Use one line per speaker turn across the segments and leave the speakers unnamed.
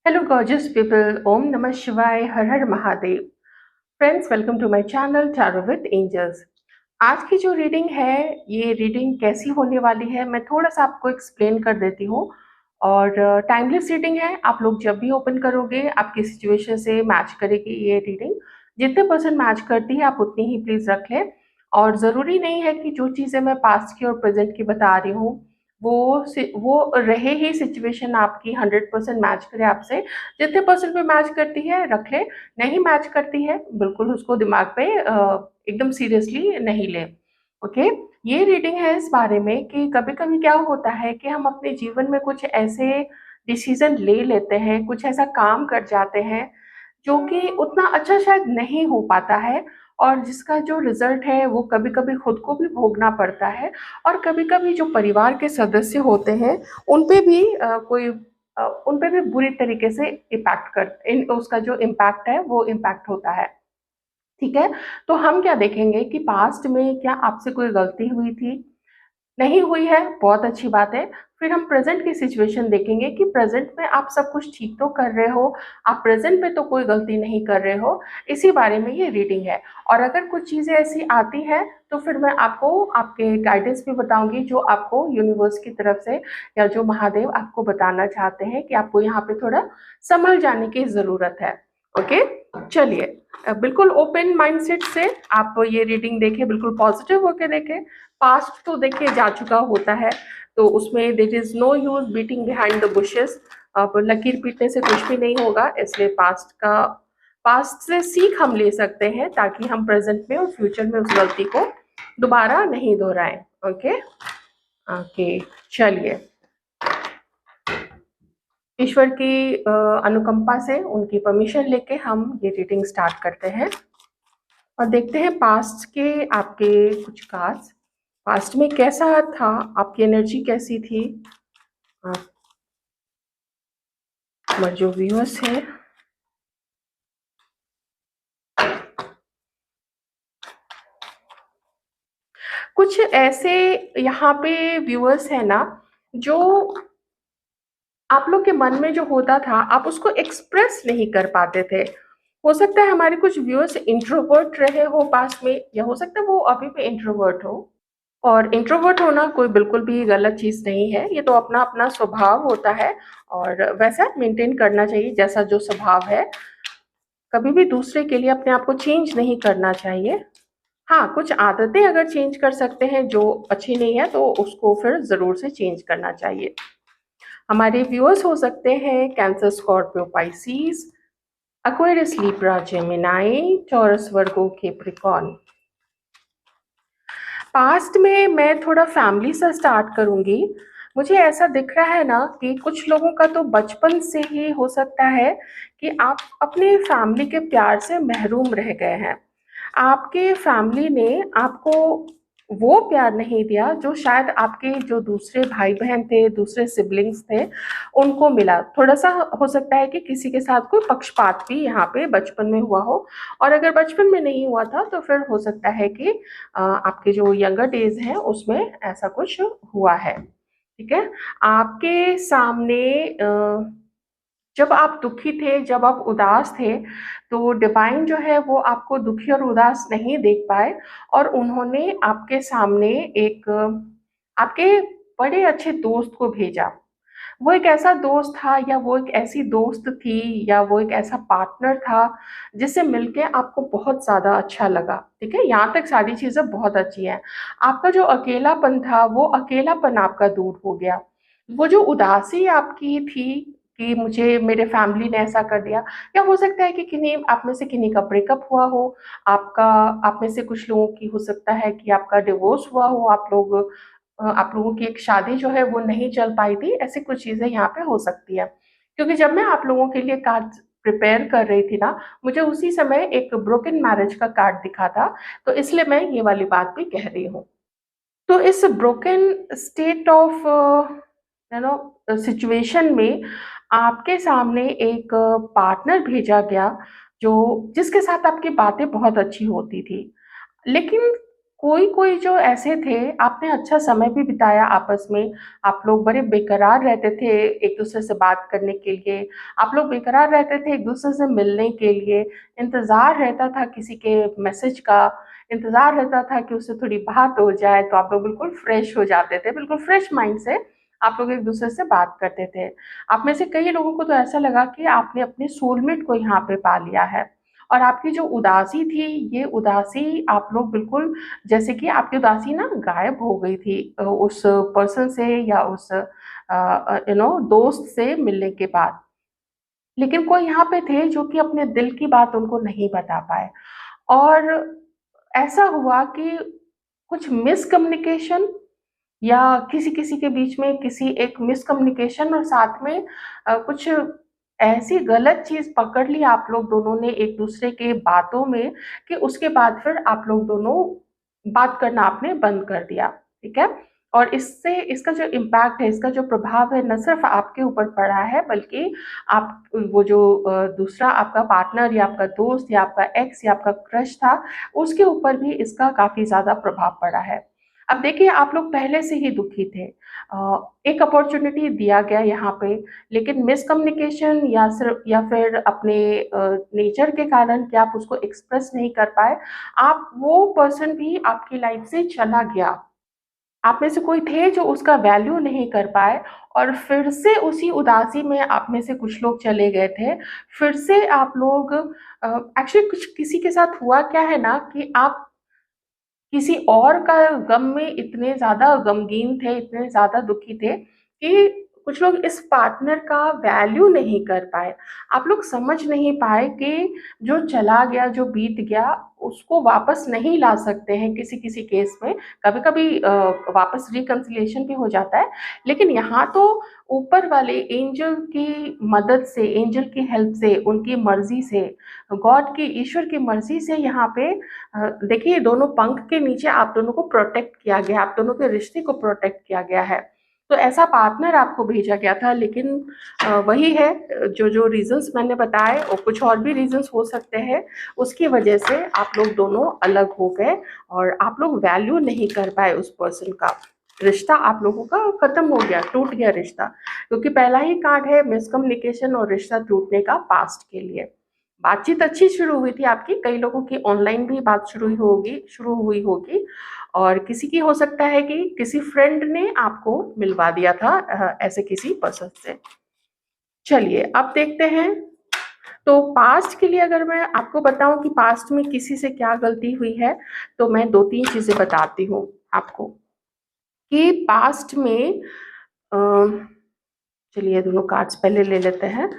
Hello, gorgeous people. Om Namah Shivaya. Har Har Mahadev. Friends, welcome to my channel tarot with angels. आज की जो reading है, ये reading कैसी होने वाली है, मैं थोड़ा सा आपको एक्सप्लेन कर देती हूँ। और टाइमलेस रीडिंग है, आप लोग जब भी ओपन करोगे आपकी सिचुएशन से मैच करेगी ये रीडिंग। जितने परसेंट मैच करती है आप उतनी ही प्लीज़ रख लें। और ज़रूरी नहीं है कि जो चीज़ें मैं पास्ट की और प्रेजेंट की बता रही हूँ वो रहे ही सिचुएशन आपकी 100% मैच करे आपसे। जितने परसेंट पे मैच करती है रख ले, नहीं मैच करती है बिल्कुल उसको दिमाग पे एकदम सीरियसली नहीं ले। ओके। ये रीडिंग है इस बारे में कि कभी कभी क्या होता है कि हम अपने जीवन में कुछ ऐसे डिसीजन ले लेते हैं, कुछ ऐसा काम कर जाते हैं जो कि उतना अच्छा शायद नहीं हो पाता है, और जिसका जो रिजल्ट है वो कभी कभी खुद को भी भोगना पड़ता है। और कभी कभी जो परिवार के सदस्य होते हैं उन पे भी उन पे भी बुरी तरीके से उसका जो इम्पैक्ट है वो इम्पैक्ट होता है। ठीक है। तो हम क्या देखेंगे कि पास्ट में क्या आपसे कोई गलती हुई थी, नहीं हुई है, बहुत अच्छी बात है। फिर हम प्रेजेंट की सिचुएशन देखेंगे कि प्रेजेंट में आप सब कुछ ठीक तो कर रहे हो, आप प्रेजेंट में तो कोई गलती नहीं कर रहे हो। इसी बारे में ये रीडिंग है। और अगर कुछ चीज़ें ऐसी आती हैं तो फिर मैं आपको आपके गाइडेंस भी बताऊंगी, जो आपको यूनिवर्स की तरफ से या जो महादेव आपको बताना चाहते हैं कि आपको यहाँ पे थोड़ा संभल जाने की ज़रूरत है। ओके। चलिए, बिल्कुल ओपन माइंडसेट से आप ये रीडिंग देखें, बिल्कुल पॉजिटिव होकर देखें। पास्ट तो देखिए जा चुका होता है, तो उसमें there is no use beating behind the bushes. अब लकीर पीटने से कुछ भी नहीं होगा, इसलिए पास्ट से सीख हम ले सकते हैं ताकि हम प्रेजेंट में और फ्यूचर में उस गलती को दोबारा नहीं दोहराएं। ओके। ओके। चलिए, ईश्वर की अनुकंपा से, उनकी परमिशन लेके हम ये रीडिंग स्टार्ट करते हैं और देखते हैं पास्ट के आपके कुछ कार्ड्स। पास्ट में कैसा था, आपकी एनर्जी कैसी थी। हमारे जो व्यूअर्स हैं, कुछ ऐसे यहाँ पे व्यूअर्स हैं ना, जो आप लोग के मन में जो होता था आप उसको एक्सप्रेस नहीं कर पाते थे। हो सकता है हमारे कुछ व्यूअर्स इंट्रोवर्ट रहे हो पास्ट में, या हो सकता है वो अभी भी इंट्रोवर्ट हो। और इंट्रोवर्ट होना कोई बिल्कुल भी गलत चीज़ नहीं है, ये तो अपना अपना स्वभाव होता है और वैसा मेंटेन करना चाहिए जैसा जो स्वभाव है। कभी भी दूसरे के लिए अपने आप को चेंज नहीं करना चाहिए। हाँ, कुछ आदतें अगर चेंज कर सकते हैं जो अच्छी नहीं है तो उसको फिर ज़रूर से चेंज करना चाहिए। हमारे व्यूअर्स हो सकते हैं Cancer, Scorpio, Pisces, Aquarius, Libra, Gemini, Taurus, Virgo, Capricorn. Past में मैं थोड़ा फैमिली से स्टार्ट करूंगी। मुझे ऐसा दिख रहा है ना कि कुछ लोगों का तो बचपन से ही हो सकता है कि आप अपने फैमिली के प्यार से महरूम रह गए हैं। आपके फैमिली ने आपको वो प्यार नहीं दिया जो शायद आपके जो दूसरे भाई बहन थे, दूसरे सिबलिंग्स थे, उनको मिला। थोड़ा सा हो सकता है कि किसी के साथ कोई पक्षपात भी यहाँ पे बचपन में हुआ हो। और अगर बचपन में नहीं हुआ था तो फिर हो सकता है कि आपके जो यंगर डेज हैं उसमें ऐसा कुछ हुआ है। ठीक है। आपके सामने जब आप दुखी थे, जब आप उदास थे, तो डिवाइन जो है वो आपको दुखी और उदास नहीं देख पाए, और उन्होंने आपके सामने एक आपके बड़े अच्छे दोस्त को भेजा। वो एक ऐसा दोस्त था, या वो एक ऐसी दोस्त थी, या वो एक ऐसा पार्टनर था जिससे मिलके आपको बहुत ज़्यादा अच्छा लगा। ठीक है, यहाँ तक सारी चीज़ें बहुत अच्छी हैं। आपका जो अकेलापन था वो अकेलापन आपका दूर हो गया। वो जो उदासी आपकी थी कि मुझे मेरे फैमिली ने ऐसा कर दिया, या हो सकता है कि किन्हीं आप में से किन्हीं का ब्रेकअप हुआ हो, आपका आप में से कुछ लोगों की हो सकता है कि आपका डिवोर्स हुआ हो, आप लोगों की एक शादी जो है वो नहीं चल पाई थी। ऐसी कुछ चीज़ें यहाँ पे हो सकती है। क्योंकि जब मैं आप लोगों के लिए कार्ड प्रिपेयर कर रही थी ना, मुझे उसी समय एक ब्रोकन मैरिज का कार्ड दिखा था, तो इसलिए मैं ये वाली बात भी कह रही हूँ। तो इस ब्रोकन स्टेट ऑफ सिचुएशन में आपके सामने एक पार्टनर भेजा गया, जो जिसके साथ आपकी बातें बहुत अच्छी होती थी। लेकिन कोई-कोई जो ऐसे थे, आपने अच्छा समय भी बिताया आपस में, आप लोग बड़े बेकरार रहते थे एक-दूसरे से बात करने के लिए, आप लोग बेकरार रहते थे एक-दूसरे से मिलने के लिए, इंतज़ार रहता था किसी के मैसेज का, इंतज़ार रहता था कि उससे थोड़ी बात हो जाए, तो आप लोग बिल्कुल फ्रेश हो जाते थे, बिल्कुल फ्रेश माइंड से आप लोग एक-दूसरे से बात करते थे। आप में से कई लोगों को तो ऐसा लगा कि आपने अपने सोलमेट को यहाँ पे पा लिया है और आपकी जो उदासी थी, ये उदासी आप लोग बिल्कुल जैसे कि आपकी उदासी ना गायब हो गई थी उस पर्सन से या उस दोस्त से मिलने के बाद। लेकिन कोई यहाँ पे थे जो कि अपने दिल की बात उनको नहीं बता पाए और ऐसा हुआ कि कुछ मिसकम्युनिकेशन या किसी-किसी के बीच में किसी एक मिसकम्युनिकेशन और साथ में कुछ ऐसी गलत चीज़ पकड़ ली आप लोग दोनों ने एक-दूसरे के बातों में कि उसके बाद फिर आप लोग दोनों बात करना आपने बंद कर दिया, ठीक है? और इससे इसका जो इम्पैक्ट है, इसका जो प्रभाव है, ना सिर्फ़ आपके ऊपर पड़ा है बल्कि आप वो जो दूसरा आपका पार्टनर या आपका दोस्त या आपका एक्स या आपका क्रश था, उसके ऊपर भी इसका काफ़ी ज़्यादा प्रभाव पड़ा है। अब देखिए आप लोग पहले से ही दुखी थे। एक अपॉर्च्युनिटी दिया गया यहाँ पे, लेकिन मिसकम्युनिकेशन या फिर अपने नेचर के कारण कि आप उसको एक्सप्रेस नहीं कर पाए, आप वो पर्सन भी आपकी लाइफ़ से चला गया। आप में से कोई थे जो उसका वैल्यू नहीं कर पाए और फिर से उसी उदासी में आप में से कुछ लोग चले गए थे। फिर से आप लोग एक्चुअली कुछ किसी के साथ हुआ क्या है ना कि आप किसी और का गम में इतने ज़्यादा गमगीन थे, इतने ज़्यादा दुखी थे कि कुछ लोग इस पार्टनर का वैल्यू नहीं कर पाए। आप लोग समझ नहीं पाए कि जो चला गया, जो बीत गया, उसको वापस नहीं ला सकते हैं किसी-किसी केस में। कभी-कभी वापस रिकन्सिलिएशन भी हो जाता है, लेकिन यहाँ तो ऊपर वाले एंजल की मदद से, एंजल की हेल्प से, उनकी मर्ज़ी से, गॉड की ईश्वर की मर्ज़ी से यहाँ पे देखिए दोनों पंख के नीचे आप दोनों को प्रोटेक्ट किया गया, आप दोनों के रिश्ते को प्रोटेक्ट किया गया है। तो ऐसा पार्टनर आपको भेजा गया था लेकिन वही है जो रीज़न्स मैंने बताए और कुछ और भी रीज़न्स हो सकते हैं, उसकी वजह से आप लोग दोनों अलग हो गए और आप लोग वैल्यू नहीं कर पाए उस पर्सन का। रिश्ता आप लोगों का खत्म हो गया, टूट गया रिश्ता, क्योंकि पहला ही कार्ड है मिसकम्युनिकेशन और रिश्ता टूटने का पास्ट के लिए। बातचीत अच्छी शुरू हुई थी आपकी, कई लोगों की ऑनलाइन भी बात शुरू हुई होगी और किसी की हो सकता है कि किसी फ्रेंड ने आपको मिलवा दिया था ऐसे किसी पर्सन से। चलिए, अब देखते हैं, तो पास्ट के लिए अगर मैं आपको बताऊँ कि पास्ट में किसी से क्या गलती हुई है, तो मैं 2-3 चीज़ें बताती हूँ आपको कि पास्ट में अ, चलिए दोनों कार्ड्स पहले ले लेते हैं।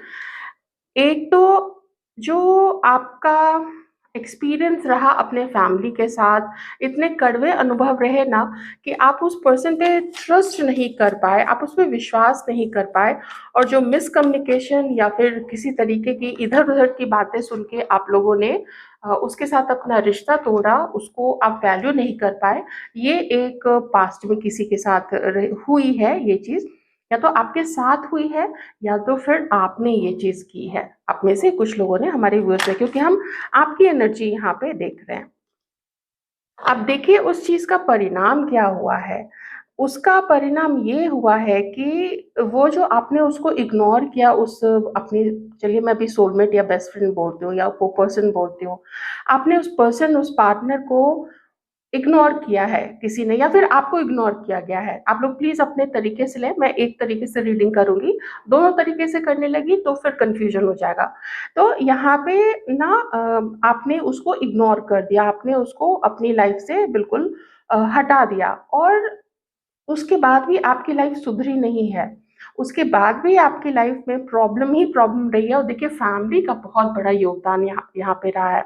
एक तो जो आपका एक्सपीरियंस रहा अपने फैमिली के साथ, इतने कड़वे अनुभव रहे ना कि आप उस पर्सन पे ट्रस्ट नहीं कर पाए, आप उस पे विश्वास नहीं कर पाए और जो मिसकम्युनिकेशन या फिर किसी तरीके की इधर-उधर की बातें सुन के आप लोगों ने उसके साथ अपना रिश्ता तोड़ा, उसको आप वैल्यू नहीं कर पाए, ये एक पास्ट में किसी के साथ हुई है ये चीज़, या तो आपके साथ हुई है या तो फिर आपने ये चीज़ की है। आप में से कुछ लोगों ने हमारे व्यूअर्स ने, क्योंकि हम आपकी एनर्जी यहाँ पे देख रहे हैं। अब देखिए उस चीज़ का परिणाम क्या हुआ है? उसका परिणाम ये हुआ है कि वो जो आपने उसको इग्नोर किया उस अपनी, चलिए मैं अभी सोलमेट या बेस्ट फ्रेंड बोलती हूँ या वो पर्सन बोलती हूँ। आपने उस पार्टनर को इग्नोर किया है किसी ने या फिर आपको इग्नोर किया गया है। आप लोग प्लीज़ अपने तरीके से लें, मैं एक तरीके से रीडिंग करूँगी, दोनों तरीके से करने लगी तो फिर कन्फ्यूज़न हो जाएगा। तो यहाँ पे ना आपने उसको इग्नोर कर दिया, आपने उसको अपनी लाइफ़ से बिल्कुल हटा दिया और उसके बाद भी आपकी लाइफ़ सुधरी नहीं है। उसके बाद भी आपकी लाइफ़ में प्रॉब्लम ही प्रॉब्लम रही है और देखिए फैमिली का बहुत बड़ा योगदान यहाँ यहाँ पे रहा है।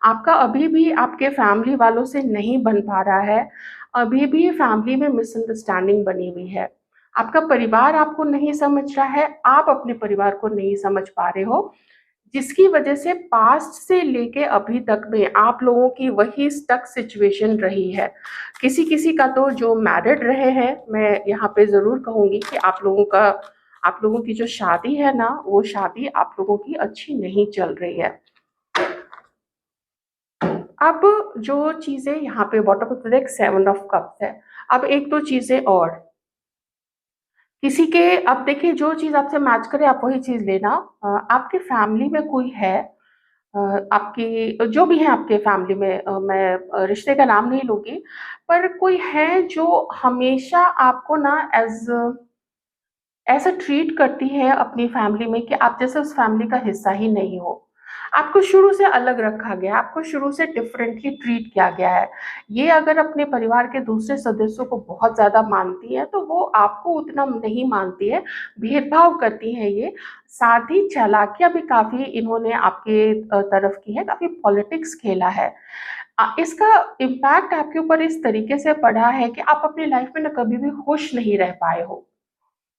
आपका अभी भी आपके फैमिली वालों से नहीं बन पा रहा है, अभी भी फैमिली में मिसअंडरस्टैंडिंग बनी हुई है। आपका परिवार आपको नहीं समझ रहा है, आप अपने परिवार को नहीं समझ पा रहे हो, जिसकी वजह से पास्ट से लेके अभी तक में आप लोगों की वही स्टक सिचुएशन रही है। किसी-किसी का तो जो मैरिड रहे हैं, मैं यहाँ पे ज़रूर कहूँगी कि आप लोगों की जो शादी है ना, वो शादी आप लोगों की अच्छी नहीं चल रही है। अब जो चीज़ें यहाँ पे bottom of the deck 7 of cups है। अब 1-2 चीज़ें और, किसी के अब देखिए जो चीज़ आपसे मैच करे आप वही चीज़ लेना। आपके फैमिली में कोई है, अ, आपकी जो भी है आपके फैमिली में, मैं रिश्ते का नाम नहीं लूँगी, पर कोई है जो हमेशा आपको ना ऐसा ट्रीट करती है अपनी फैमिली में कि आप जैसे उस फैमिली का हिस्सा ही नहीं हो। आपको शुरू से अलग रखा गया है, आपको शुरू से डिफरेंटली ट्रीट किया गया है। ये अगर अपने परिवार के दूसरे सदस्यों को बहुत ज़्यादा मानती है, तो वो आपको उतना नहीं मानती है, भेदभाव करती है ये। साथ ही चालाकियाँ भी काफ़ी इन्होंने आपके तरफ की है, काफ़ी पॉलिटिक्स खेला है। इसका इम्पैक्ट आपके ऊपर इस तरीके से पड़ा है कि आप अपनी लाइफ में ना कभी भी खुश नहीं रह पाए हो।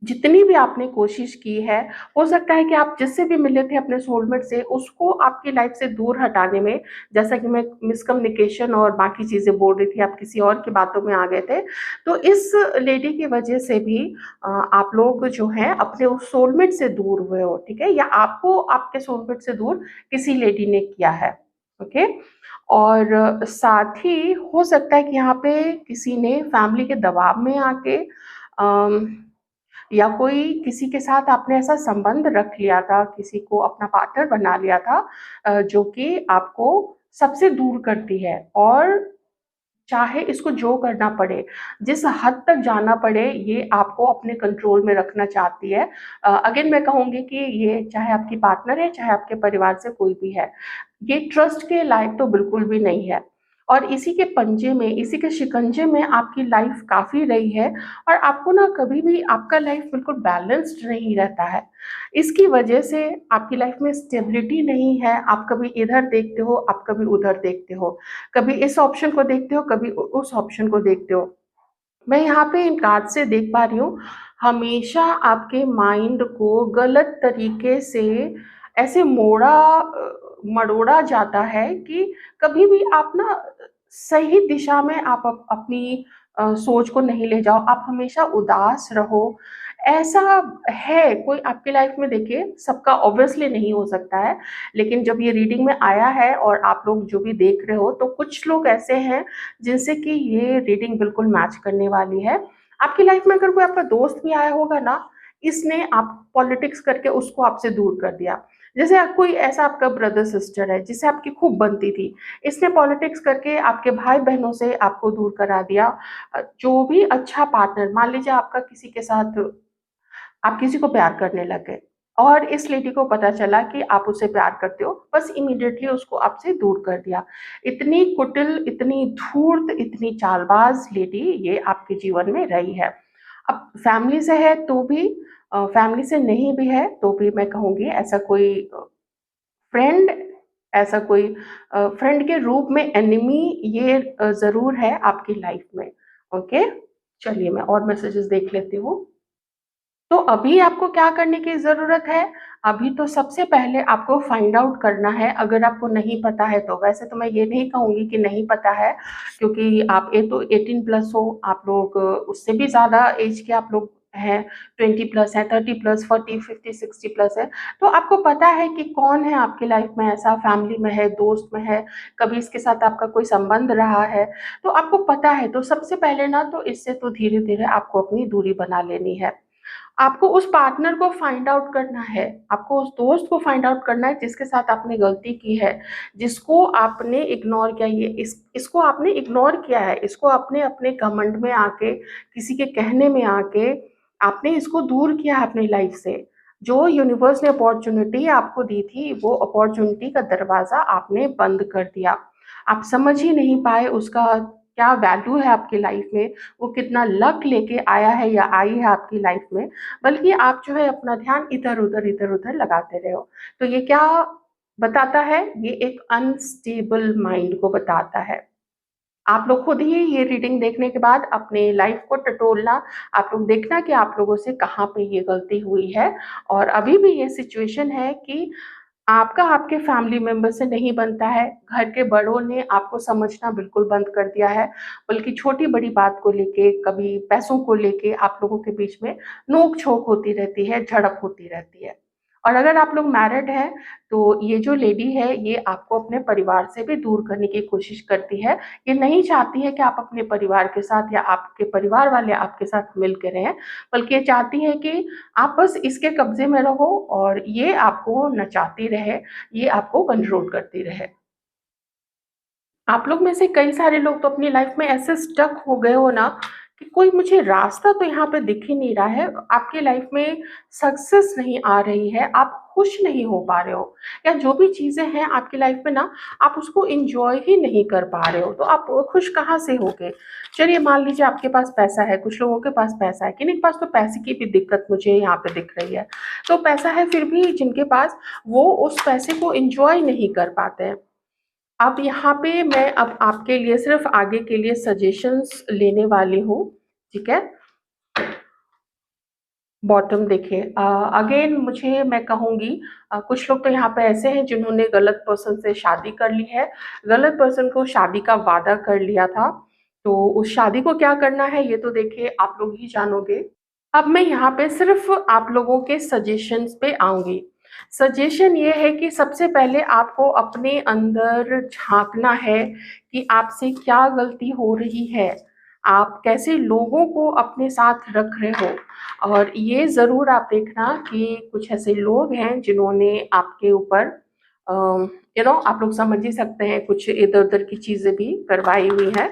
जितनी भी आपने कोशिश की है, हो सकता है कि आप जिससे भी मिले थे अपने सोलमेट से, उसको आपकी लाइफ से दूर हटाने में, जैसा कि मैं मिसकम्युनिकेशन और बाकी चीज़ें बोल रही थी, आप किसी और की बातों में आ गए थे। तो इस लेडी की वजह से भी आप लोग जो हैं अपने उस सोलमेट से दूर हुए हो, ठीक है? या आपको आपके सोलमेट से दूर किसी लेडी ने किया है, ओके? और साथ ही हो सकता है कि यहाँ पे किसी ने फैमिली के दबाव में आके अम या कोई किसी के साथ आपने ऐसा संबंध रख लिया था, किसी को अपना पार्टनर बना लिया था, जो कि आपको सबसे दूर करती है और चाहे इसको जो करना पड़े, जिस हद तक जाना पड़े, ये आपको अपने कंट्रोल में रखना चाहती है। अगेन मैं कहूँगी कि ये चाहे आपकी पार्टनर है, चाहे आपके परिवार से कोई भी है, ये ट्रस्ट के लायक तो बिल्कुल भी नहीं है। और इसी के पंजे में, इसी के शिकंजे में आपकी लाइफ काफ़ी रही है और आपको ना कभी भी आपका लाइफ बिल्कुल बैलेंस्ड नहीं रहता है। इसकी वजह से आपकी लाइफ में स्टेबिलिटी नहीं है, आप कभी इधर देखते हो, आप कभी उधर देखते हो। कभी इस ऑप्शन को देखते हो, कभी उ उस ऑप्शन को देखते हो। मैं यहाँ पे इन कार्ड से देख पा रही हूँ, हमेशा आपके माइंड को गलत तरीके से ऐसे मड़ोड़ा जाता है कि कभी भी आप ना सही दिशा में आप अपनी सोच को नहीं ले जाओ, आप हमेशा उदास रहो। ऐसा है कोई आपकी लाइफ में, देखिए सबका ऑब्वियसली नहीं हो सकता है, लेकिन जब ये रीडिंग में आया है और आप लोग जो भी देख रहे हो, तो कुछ लोग ऐसे हैं जिनसे कि ये रीडिंग बिल्कुल मैच करने वाली है। आपकी लाइफ में अगर कोई आपका दोस्त भी आया होगा ना, इसने आप पॉलिटिक्स करके उसको आपसे दूर कर दिया। जैसे कोई ऐसा आपका ब्रदर सिस्टर है जिससे आपकी खूब बनती थी, इसने पॉलिटिक्स करके आपके भाई-बहनों से आपको दूर करा दिया। जो भी अच्छा पार्टनर, मान लीजिए आपका किसी के साथ, आप किसी को प्यार करने लग गए और इस लेडी को पता चला कि आप उसे प्यार करते हो, बस इमीडिएटली उसको आपसे दूर कर दिया। इतनी कुटिल, इतनी धूर्त, इतनी चालबाज़ लेडी ये आपके जीवन में रही है। अब फैमिली से है तो भी, फैमिली से नहीं भी है तो भी मैं कहूँगी ऐसा कोई फ्रेंड, ऐसा कोई फ्रेंड के रूप में एनिमी ये ज़रूर है आपकी लाइफ में, ओके? चलिए मैं और मैसेजेस देख लेती हूँ। तो अभी आपको क्या करने की ज़रूरत है? अभी तो सबसे पहले आपको फाइंड आउट करना है, अगर आपको नहीं पता है तो। वैसे तो मैं ये नहीं कहूँगी कि नहीं पता है, क्योंकि आप ये तो 18 प्लस हो, आप लोग उससे भी ज़्यादा एज के आप लोग हैं, 20 प्लस हैं, 30 प्लस, 40, 50, 60 प्लस है। तो आपको पता है कि कौन है आपकी लाइफ में ऐसा, फैमिली में है, दोस्त में है, कभी इसके साथ आपका कोई संबंध रहा है, तो आपको पता है। तो सबसे पहले ना तो इससे तो धीरे-धीरे आपको अपनी दूरी बना लेनी है। आपको उस पार्टनर को फाइंड आउट करना है, आपको उस दोस्त को फाइंड आउट करना है जिसके साथ आपने गलती की है, जिसको आपने इग्नोर किया। ये इसको आपने इग्नोर किया है, इसको आपने अपने घमंड में आके, किसी के कहने में आके आपने इसको दूर किया है अपनी लाइफ से। जो यूनिवर्स ने अपॉर्च्युनिटी आपको दी थी, वो अपॉर्च्युनिटी का दरवाज़ा आपने बंद कर दिया। आप समझ ही नहीं पाए उसका क्या वैल्यू है आपकी लाइफ में, वो कितना लक लेके आया है या आई है आपकी लाइफ में, बल्कि आप जो है अपना ध्यान इधर-उधर, इधर-उधर लगाते रहे हो। तो ये क्या बताता है? ये एक अनस्टेबल माइंड को बताता है। आप लोग खुद ही ये रीडिंग देखने के बाद अपनी लाइफ को टटोलना, आप लोग देखना कि आप लोगों से कहाँ पे ये गलती हुई है। और अभी भी ये सिचुएशन है कि आपका आपके फैमिली मेंबर से नहीं बनता है, घर के बड़ों ने आपको समझना बिल्कुल बंद कर दिया है, बल्कि छोटी-बड़ी बात को लेके, कभी पैसों को लेके आप लोगों के बीच में नोक-झोंक होती रहती है, झड़प होती रहती है। और अगर आप लोग मैरिड हैं, तो ये जो लेडी है, ये आपको अपने परिवार से भी दूर करने की कोशिश करती है। ये नहीं चाहती है कि आप अपने परिवार के साथ या आपके परिवार वाले आपके साथ मिल के रहें, बल्कि ये चाहती है कि आप बस इसके कब्ज़े में रहो और ये आपको नचाती रहे, ये आपको कंट्रोल करती रहे। आप लोग में से कई सारे लोग तो अपनी लाइफ में ऐसे स्टक हो गए हो ना कि कोई मुझे रास्ता तो यहाँ पे दिख ही नहीं रहा है। आपकी लाइफ में सक्सेस नहीं आ रही है, आप खुश नहीं हो पा रहे हो या जो भी चीज़ें हैं आपकी लाइफ में ना, आप उसको एन्जॉय ही नहीं कर पा रहे हो, तो आप खुश कहाँ से होगे? चलिए मान लीजिए आपके पास पैसा है, कुछ लोगों के पास पैसा है, किन्हीं के पास तो पैसे की भी दिक्कत मुझे यहाँ पे दिख रही है। तो पैसा है फिर भी जिनके पास, वो उस पैसे को एन्जॉय नहीं कर पाते हैं। अब यहाँ पे मैं अब आपके लिए सिर्फ़ आगे के लिए सजेशंस लेने वाली हूँ, ठीक है? बॉटम देखिए अगेन मुझे मैं कहूँगी कुछ लोग तो यहाँ पे ऐसे हैं जिन्होंने गलत पर्सन से शादी कर ली है, गलत पर्सन को शादी का वादा कर लिया था, तो उस शादी को क्या करना है ये तो देखिए आप लोग ही जानोगे। अब मैं यहाँ पे सिर्फ़ आप लोगों के सजेशंस पे आऊँगी। सजेशन ये है कि सबसे पहले आपको अपने अंदर झाँकना है कि आपसे क्या गलती हो रही है। आप कैसे लोगों को अपने साथ रख रहे हो और ये ज़रूर आप देखना कि कुछ ऐसे लोग हैं जिन्होंने आपके ऊपर आप लोग समझ ही सकते हैं कुछ इधर-उधर की चीज़ें भी करवाई हुई हैं।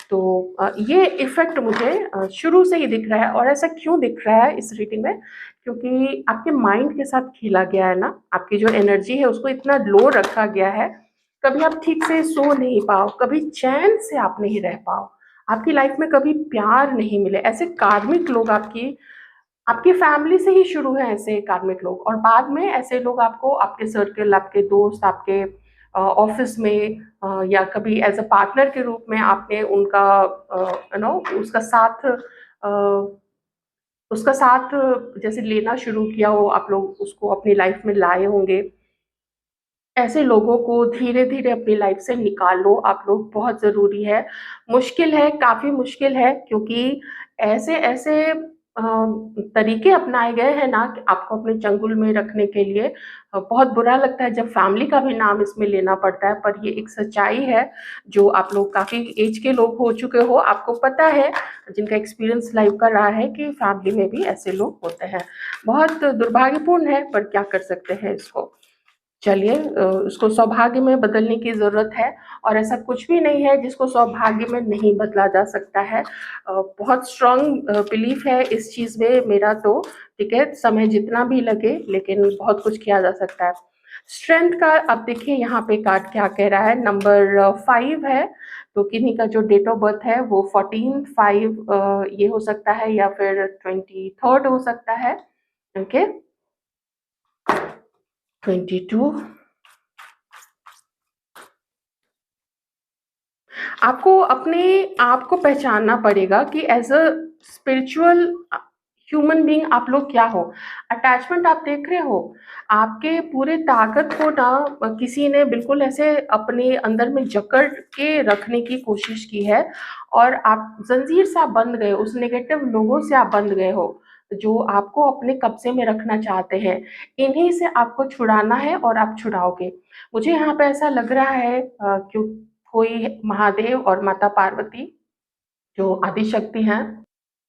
तो ये इफ़ेक्ट मुझे शुरू से ही दिख रहा है और ऐसा क्यों दिख रहा है इस रीडिंग में? क्योंकि आपके माइंड के साथ खेला गया है ना, आपकी जो एनर्जी है उसको इतना लो रखा गया है, कभी आप ठीक से सो नहीं पाओ, कभी चैन से आप नहीं रह पाओ, आपकी लाइफ़ में कभी प्यार नहीं मिले, ऐसे कार्मिक लोग आपकी आपकी फैमिली से ही शुरू है ऐसे कार्मिक लोग और बाद में ऐसे लोग आपको आपके सर्कल, आपके दोस्त, आपके ऑफ़िस में या कभी एज़ अ पार्टनर के रूप में आपने उनका उसका साथ जैसे लेना शुरू किया हो, आप लोग उसको अपनी लाइफ़ में लाए होंगे। ऐसे लोगों को धीरे-धीरे अपनी लाइफ़ से निकालो आप लोग, बहुत ज़रूरी है। मुश्किल है, काफ़ी मुश्किल है क्योंकि ऐसे-ऐसे तरीके अपनाए गए हैं ना कि आपको अपने चंगुल में रखने के लिए बहुत बुरा लगता है जब फैमिली का भी नाम इसमें लेना पड़ता है, पर ये एक सच्चाई है, जो आप लोग काफ़ी ऐज के लोग हो चुके हो, आपको पता है, जिनका एक्सपीरियंस लाइफ़ का रहा है कि फैमिली में भी ऐसे लोग होते हैं। बहुत दुर्भाग्यपूर्ण है, पर क्या कर सकते हैं इसको। चलिए उसको सौभाग्य में बदलने की ज़रूरत है और ऐसा कुछ भी नहीं है जिसको सौभाग्य में नहीं बदला जा सकता है। बहुत स्ट्रॉन्ग बिलीफ है इस चीज़ में मेरा तो, ठीक है? समय जितना भी लगे लेकिन बहुत कुछ किया जा सकता है। स्ट्रेंथ का अब देखिए यहाँ पे कार्ड क्या कह रहा है, नंबर 5 है, तो किन्हीं का जो डेट ऑफ बर्थ है वो 14/5 ये हो सकता है या फिर 23rd हो सकता है, ओके? 22 आपको अपने आप को पहचानना पड़ेगा कि as a spiritual human being आप लोग क्या हो? अटैचमेंट आप देख रहे हो? आपके पूरे ताकत को ना किसी ने बिल्कुल ऐसे अपने अंदर में जकड़ के रखने की कोशिश की है और आप ज़ंजीर से आप बंध गए हो, उस नेगेटिव लोगों से आप बंध गए हो, जो आपको अपने कब्ज़े में रखना चाहते हैं। इन्हीं से आपको छुड़ाना है और आप छुड़ाओगे। मुझे यहाँ पे ऐसा लग रहा है क्यों कोई महादेव और माता पार्वती जो आदिशक्ति हैं,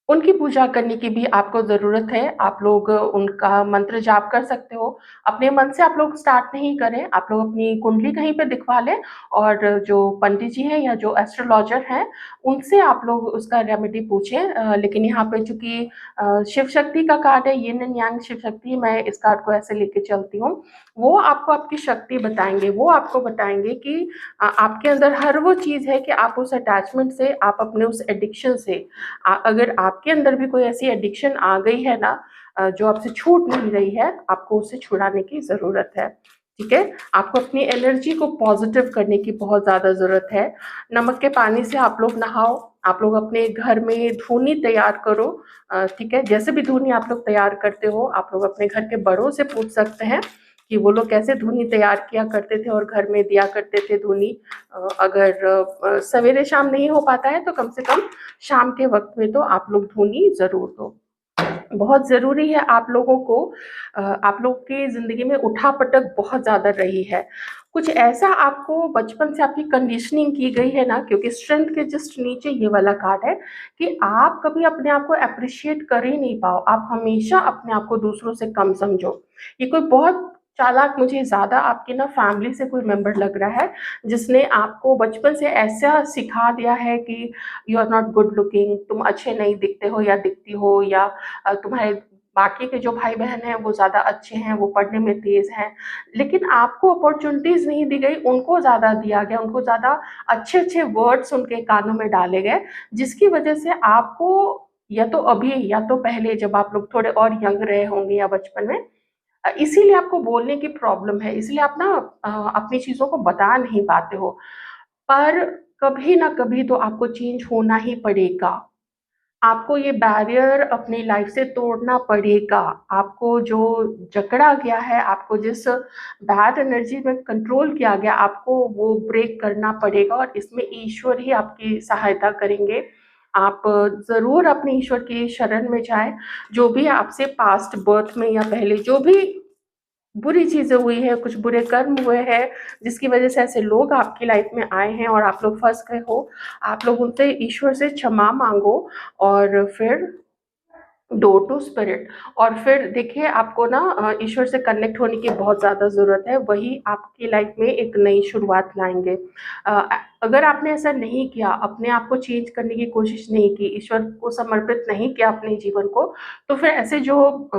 उनकी पूजा करने की भी आपको ज़रूरत है। आप लोग उनका मंत्र जाप कर सकते हो। अपने मन से आप लोग स्टार्ट नहीं करें, आप लोग अपनी कुंडली कहीं पे दिखवा लें और जो पंडित जी हैं या जो एस्ट्रोलॉजर हैं, उनसे आप लोग उसका रेमेडी पूछें। लेकिन यहाँ पे चूँकि शिव शक्ति का कार्ड है, yin and yang Shiv Shakti, मैं इस कार्ड को ऐसे लेके चलती हूँ। वो आपको आपकी शक्ति बताएँगे, वो आपको बताएँगे कि आपके अंदर हर वो चीज़ है कि आप उस अटैचमेंट से, आप अपने उस एडिक्शन से अगर आपके अंदर भी कोई ऐसी एडिक्शन आ गई है ना जो आपसे छूट नहीं रही है, आपको उसे छुड़ाने की ज़रूरत है, ठीक है? आपको अपनी एनर्जी को पॉज़िटिव करने की बहुत ज़्यादा ज़रूरत है। नमक के पानी से आप लोग नहाओ, आप लोग अपने घर में धूनी तैयार करो ठीक है? जैसे भी धूनी आप लोग तैयार करते हो, आप लोग अपने घर के बड़ों से पूछ सकते हैं कि वो लोग कैसे धूनी तैयार किया करते थे और घर में दिया करते थे धूनी। अगर सवेरे-शाम नहीं हो पाता है तो कम से कम शाम के वक़्त में तो आप लोग धूनी ज़रूर दो। बहुत ज़रूरी है आप लोगों को आप लोग की ज़िंदगी में उठा-पटक बहुत ज़्यादा रही है। कुछ ऐसा आपको बचपन से आपकी कंडीशनिंग की गई है ना, क्योंकि स्ट्रेंथ के जस्ट नीचे ये वाला कार्ड है कि आप कभी अपने आप को एप्रिशिएट कर ही नहीं पाओ। आप हमेशा अपने आप को दूसरों से कम समझो। ये कोई बहुत चालाक, मुझे ज़्यादा आपकी ना फैमिली से कोई मेंबर लग रहा है, जिसने आपको बचपन से ऐसा सिखा दिया है कि you are not good looking, तुम अच्छे नहीं दिखते हो या दिखती हो, या तुम्हारे बाकी के जो भाई-बहन हैं वो ज़्यादा अच्छे हैं, वो पढ़ने में तेज़ हैं। लेकिन आपको अपॉर्च्युनिटीज़ नहीं दी गई, उनको ज़्यादा दिया गया, उनको ज़्यादा अच्छे-अच्छे वर्ड्स उनके कानों में डाले गए, जिसकी वजह से आपको या तो अभी या तो पहले जब आप लोग थोड़े और यंग रहे होंगे या बचपन में, इसीलिए आपको बोलने की प्रॉब्लम है, इसलिए आप ना अपनी चीज़ों को बता नहीं पाते हो। पर कभी ना कभी तो आपको चेंज होना ही पड़ेगा। आपको ये बैरियर अपनी लाइफ से तोड़ना पड़ेगा। आपको जो जकड़ा गया है, आपको जिस बैड एनर्जी में कंट्रोल किया गया, आपको वो ब्रेक करना पड़ेगा और इसमें ईश्वर ही आपकी सहायता करेंगे। आप ज़रूर अपने ईश्वर की शरण में जाएँ, जो भी आपसे पास्ट बर्थ में या पहले जो भी बुरी चीज़ें हुई हैं, कुछ बुरे कर्म हुए हैं, जिसकी वज़ह से ऐसे लोग आपकी लाइफ़ में आए हैं और आप लोग फँस गए हो, आप लोग उनसे ईश्वर से क्षमा माँगो और फिर डोर टू स्पिरिट। और फिर देखिए आपको ना ईश्वर से कनेक्ट होने की बहुत ज़्यादा ज़रूरत है, वही आपकी लाइफ में एक नई शुरुआत लाएँगे। अगर आपने ऐसा नहीं किया, अपने आप को चेंज करने की कोशिश नहीं की, ईश्वर को समर्पित नहीं किया अपने जीवन को, तो फिर ऐसे जो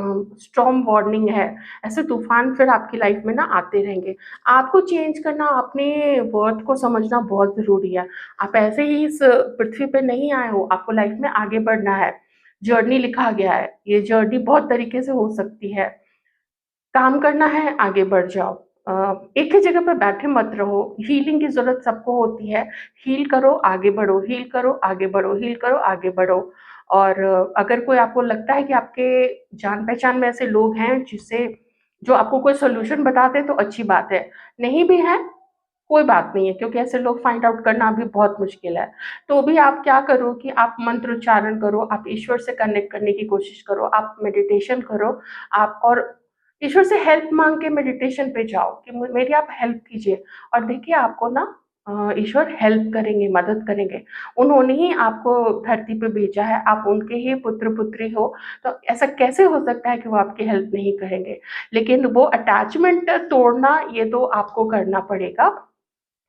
स्टॉर्म वार्निंग है, ऐसे तूफ़ान फिर आपकी लाइफ में ना आते रहेंगे। आपको चेंज करना, अपने वर्थ को समझना बहुत ज़रूरी है। आप ऐसे ही इस पृथ्वी पे नहीं आए हो, आपको लाइफ में आगे बढ़ना है। जर्नी लिखा गया है, ये जर्नी बहुत तरीके से हो सकती है। काम करना है, आगे बढ़ जाओ। एक ही जगह पे बैठे मत रहो, हीलिंग की ज़रूरत सबको होती है। हील करो, आगे बढ़ो, हील करो, आगे बढ़ो, हील करो, आगे बढ़ो। और अगर कोई आपको लगता है कि आपके जान-पहचान में ऐसे लोग हैं जिससे जो आपको कोई सॉल्यूशन बताते हैं तो अच्छी बात है। नहीं भी है, कोई बात नहीं है, क्योंकि ऐसे लोग फाइंड आउट करना अभी बहुत मुश्किल है। तो भी आप क्या करो कि आप मंत्र उच्चारण करो, आप ईश्वर से कनेक्ट करने की कोशिश करो, आप मेडिटेशन करो, आप और ईश्वर से हेल्प माँग के मेडिटेशन पे जाओ कि मु मेरी आप हेल्प कीजिए। और देखिए आपको ना ईश्वर हेल्प करेंगे, मदद करेंगे। उन्होंने ही आपको धरती पे भेजा है, आप उनके ही पुत्र-पुत्री हो, तो ऐसा कैसे हो सकता है कि वो आपकी हेल्प नहीं करेंगे? लेकिन वो अटैचमेंट तोड़ना ये तो आपको करना पड़ेगा।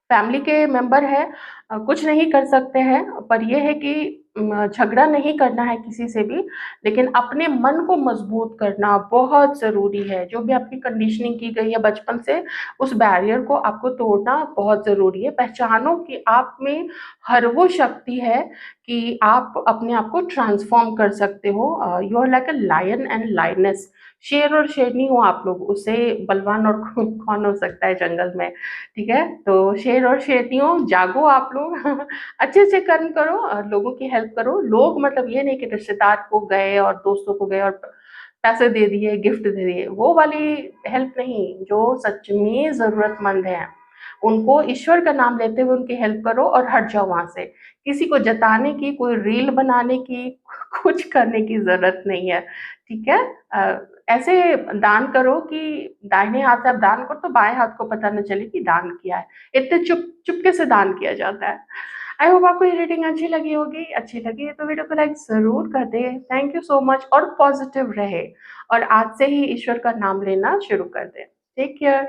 फैमिली के मेंबर हैं, कुछ नहीं कर सकते हैं, पर ये है कि झगड़ा नहीं करना है किसी से भी, लेकिन अपने मन को मजबूत करना बहुत ज़रूरी है। जो भी आपकी कंडीशनिंग की गई है बचपन से, उस बैरियर को आपको तोड़ना बहुत ज़रूरी है। पहचानो कि आप में हर वो शक्ति है कि आप अपने आप को ट्रांसफ़ॉर्म कर सकते हो। You are like a lion and lioness. शेर और शेरनी हो आप लोग, उससे बलवान और कौन हो सकता है जंगल में। ठीक है? तो शेर और शेरनियों जागो आप लोग अच्छे-अच्छे कर्म करो, लोगों की हेल्प करो। लोग मतलब ये नहीं कि रिश्तेदार को गए और दोस्तों को गए और पैसे दे दिए, गिफ्ट दे दिए, वो वाली हेल्प नहीं, जो सच में ज़रूरतमंद हैं, उनको ईश्वर का नाम लेते हुए उनकी हेल्प करो और हट जाओ वहाँ से। किसी को जताने की, कोई रील बनाने की, कुछ करने की ज़रूरत नहीं है, ठीक है? ऐसे दान करो कि दाहिने हाथ से आप दान करो तो बाएँ हाथ को पता ना चले कि दान किया है। इतने चुपके से दान किया जाता है। आई होप आपको ये रीडिंग अच्छी लगी होगी। अच्छी लगी है तो वीडियो को लाइक ज़रूर कर दें। थैंक यू सो मच और पॉज़िटिव रहें और आज से ही ईश्वर का नाम लेना शुरू कर दें। Take care.